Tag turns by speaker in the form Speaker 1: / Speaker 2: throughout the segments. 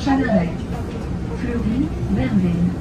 Speaker 1: Prochain arrêt, Fleury, Merville.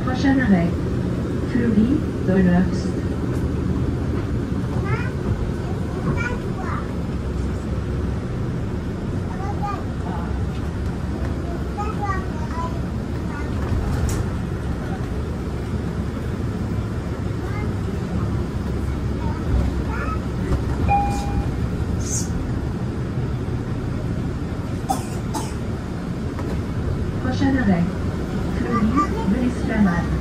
Speaker 1: Prochain arrêt, Fleury, Dollars. Prochain arrêt, Fleury, L'Esplanade.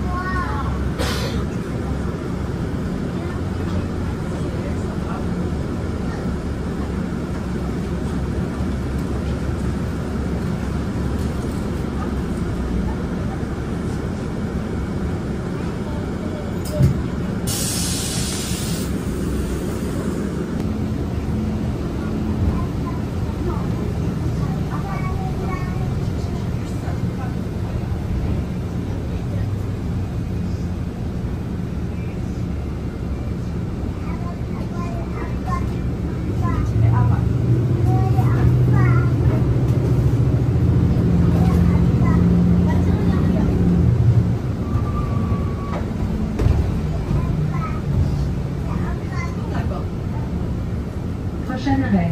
Speaker 1: Prochain arrêt,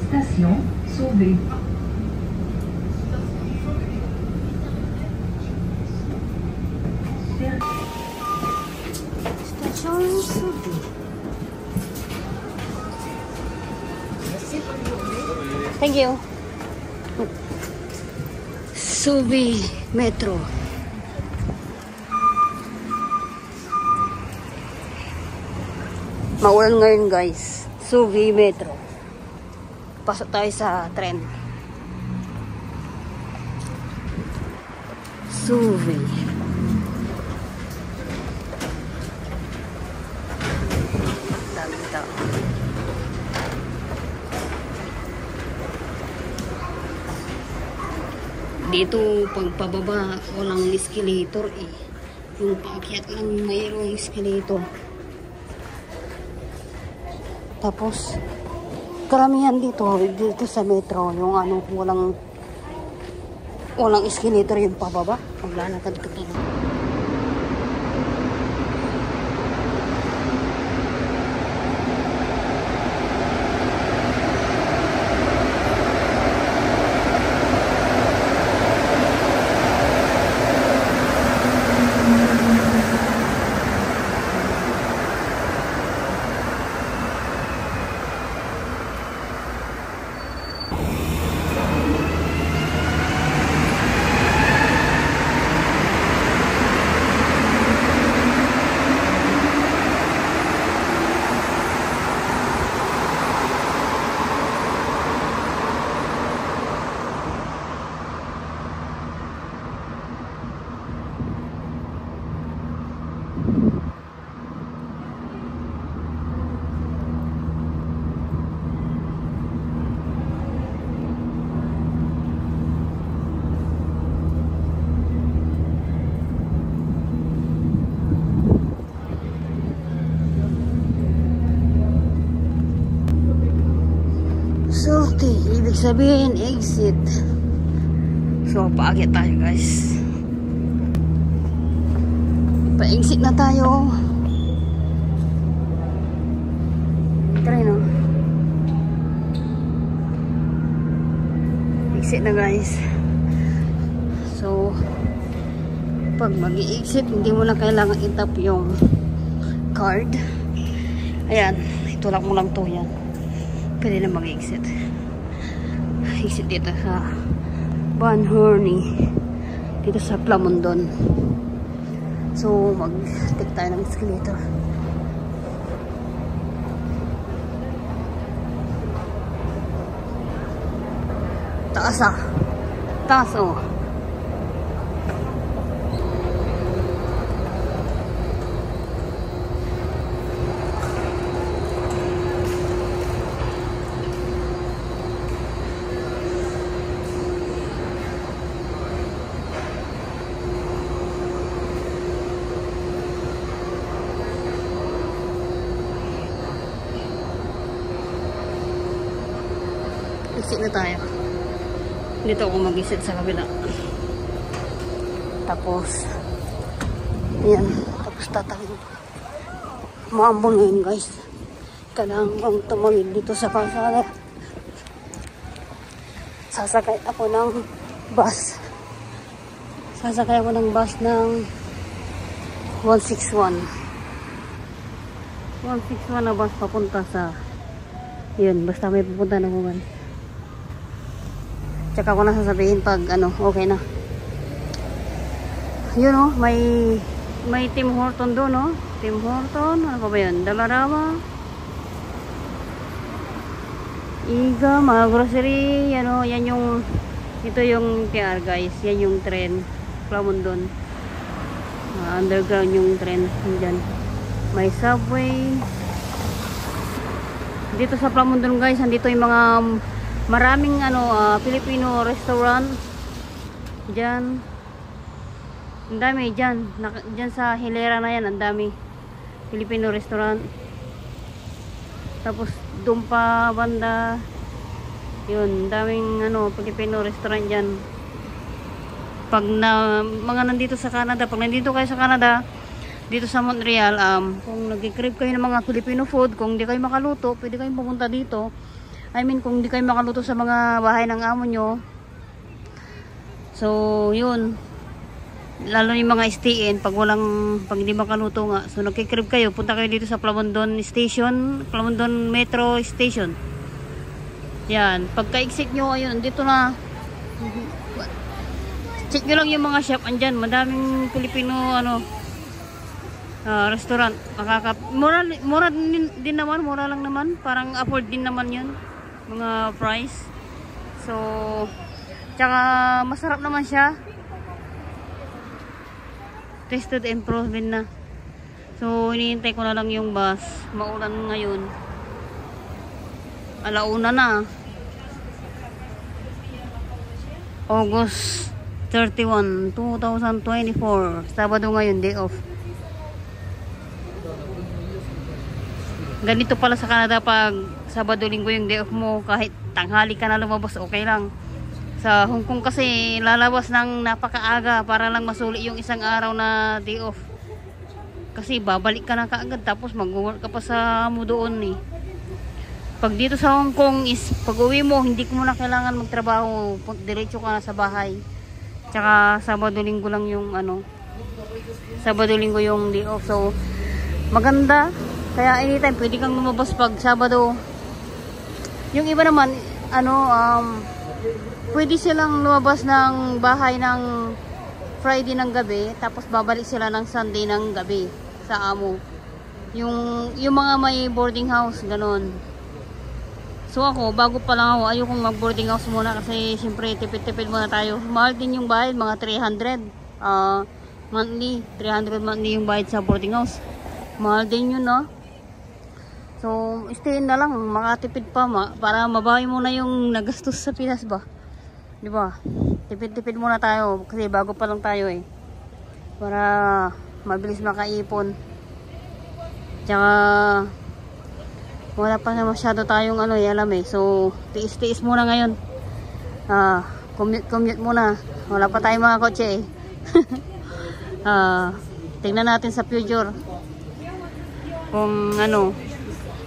Speaker 1: station Sauvé.
Speaker 2: Station Sauvé. Thank you. Sauvé Metro. Maulan ngayon guys. Sauvé Metro. Pasok tayo sa tren. Sauvé. Daming tao. Dito pagpababa walang escalator eh. Yung paakyat lang mayroong escalator. Tapos, karamihan dito sa metro, yung ano, walang escalator yung pababa. Maglalakad ka dito. Salty, ibig sabihin exit. So, paakit tayo guys. Pa-exit na tayo. Try no. Exit na guys. So, pag mag-i-exit, hindi mo na kailangan itap yung card. Ayan, itulak mo lang to yan. Pwede na mag-exit. Exit dito sa Van Horney. Dito sa Plamondon. So, mag-take tayo ng escalator. Taas ah. Taas oh. na tayo. Dito ako mag-isit sa kabila. Tapos, ayan. Tapos tatawid. Maambon ngayon guys. Kailangan kong tumawid dito sa kalsada. Sasakay ako ng bus. Sasakay ako ng bus ng 161. 161 na bus papunta sa yun, basta may pupunta na kuman. Tsaka ko na sasabihin pag ano, okay na. Yun o, may Tim Horton doon o. Tim Horton, ano pa ba yun? Dalarama. Iga, mga grocery, yan o, yan yung, ito yung TR guys, yan yung tren. Plamondon. Underground yung tren, dyan. May subway. Dito sa Plamondon guys, andito yung mga maraming Filipino restaurant. Diyan. Ang dami diyan. Diyan sa hilera na yan, ang dami Filipino restaurant. Tapos doon pa banda yun, daming Filipino restaurant diyan. Pag mga nandito sa Canada, pag nandito kayo sa Canada, dito sa Montreal, kung nag-crave kayo ng mga Filipino food, kung di kayo makaluto, pwede kayong pumunta dito. I mean, kung di kayo makaluto sa mga bahay ng amo nyo. So, yun. Lalo yung mga stay-in, pag hindi makaluto nga. So, nag-crave kayo, punta kayo dito sa Plamondon Station, Plamondon Metro Station. Yan. Pagka-exit nyo, ayun, dito na. Check nyo lang yung mga shop, andyan. Madaming Filipino, restaurant. Mura din naman, mura lang naman, parang afford din naman yun mga price. So tsaka masarap naman siya, tested and proven na. So hinihintay ko na lang yung bus. Maulan ngayon, alauna na, August 31, 2024, Sabado ngayon, day off. Ganito pala sa Canada, pag Sabado, Linggo yung day off mo, kahit tanghali ka na lumabas, okay lang. Sa Hong Kong kasi, lalabas ng napakaaga para lang masuli yung isang araw na day off. Kasi babalik ka na kaagad, tapos mag-work ka pa sa mo doon eh. Pag dito sa Hong Kong is, pag uwi mo, hindi ko muna kailangan magtrabaho, diretso ka na sa bahay. Tsaka Sabado, Linggo lang yung Sabado, Linggo yung day off. So maganda. Kaya anytime pwede kang lumabas pag Sabado. Yung iba naman, pwede silang lumabas ng bahay ng Friday ng gabi, tapos babalik sila ng Sunday ng gabi sa amo. Yung mga may boarding house, ganon. So ako, bago pa lang ako, ayokong mag boarding house muna kasi siyempre tipid-tipid muna tayo. Mahal din yung bayad, mga 300 monthly. 300 monthly yung bayad sa boarding house. Mahal din yun, no? So, stay na lang, makatipid pa para mabawi muna yung nagastos sa Pinas ba? Di ba? Tipid-tipid muna tayo kasi bago pa lang tayo eh. Para mabilis makaipon. Tsaka wala pa na masyado tayong alam eh. So, tiis-tiis muna ngayon. Commute muna. Wala pa tayong mga kotse eh. Tingnan natin sa future kung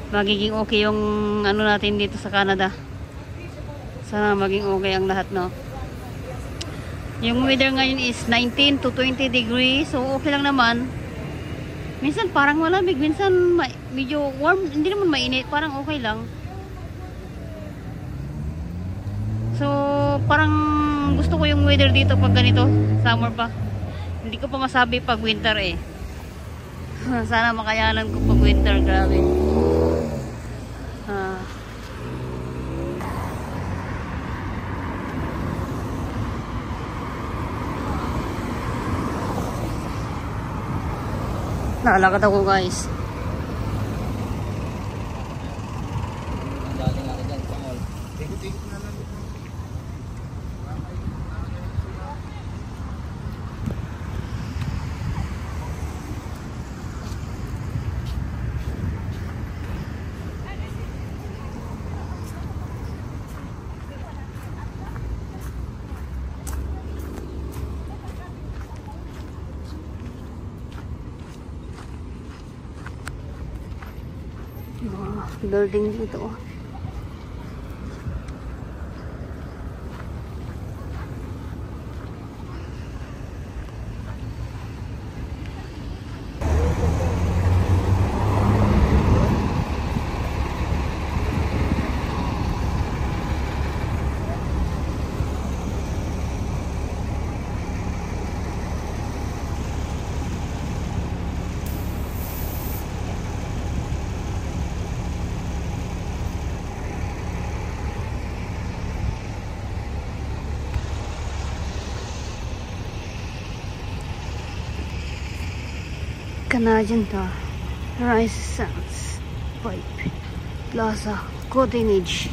Speaker 2: magiging okay yung natin dito sa Canada. Sana maging okay ang lahat, no? Yung weather ngayon is 19 to 20 degrees. So okay lang naman. Minsan parang malamig, minsan medyo warm, hindi naman mainit, parang okay lang. So parang gusto ko yung weather dito pag ganito, summer pa. Hindi ko pa masabi pag winter eh. Sana makayanan ko pag winter, grabe. Nakalakad ako guys. building dito. Canadian Tar, Rice Sands, Pipe, Plaza, Cottage.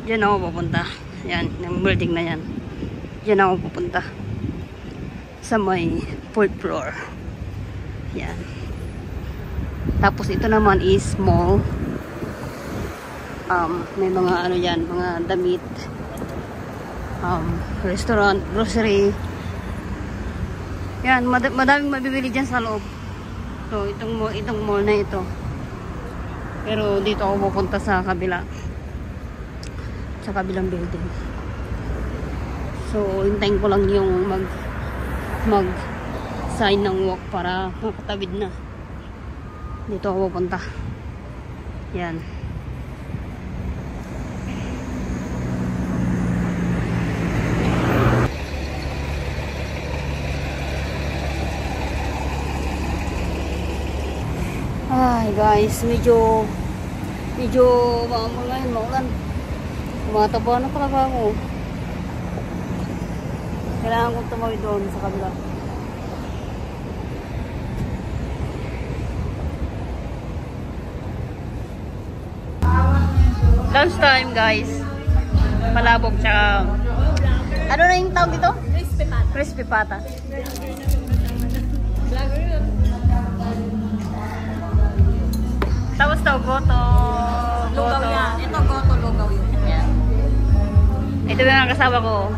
Speaker 2: Diyan ako pupunta. Yan, yung building na yan. Diyan ako pupunta. Sa may 4th floor. Yan. Tapos ito naman is mall. May mga ano yan, mga damit. Restaurant, grocery. Yan, madaming mabibili dyan sa loob. So, itong mall na ito. Pero dito ako pupunta sa kabila. Sa kabilang building. So, hintayin ko lang yung mag sign ng walk para makatawid na. Dito ako pupunta. Yan. Ay guys, medyo maulan. Tumataba na talaga ako. Kailangan kong tumawid doon sa kabila. Lunch time guys. Palabok tsaka ano na yung tawag dito? Crispy pata. Crispy pata. Tapos daw, goto.
Speaker 3: Lugaw yan. Ito goto, lugaw yun.
Speaker 2: Yan. Ito yung kasama ko.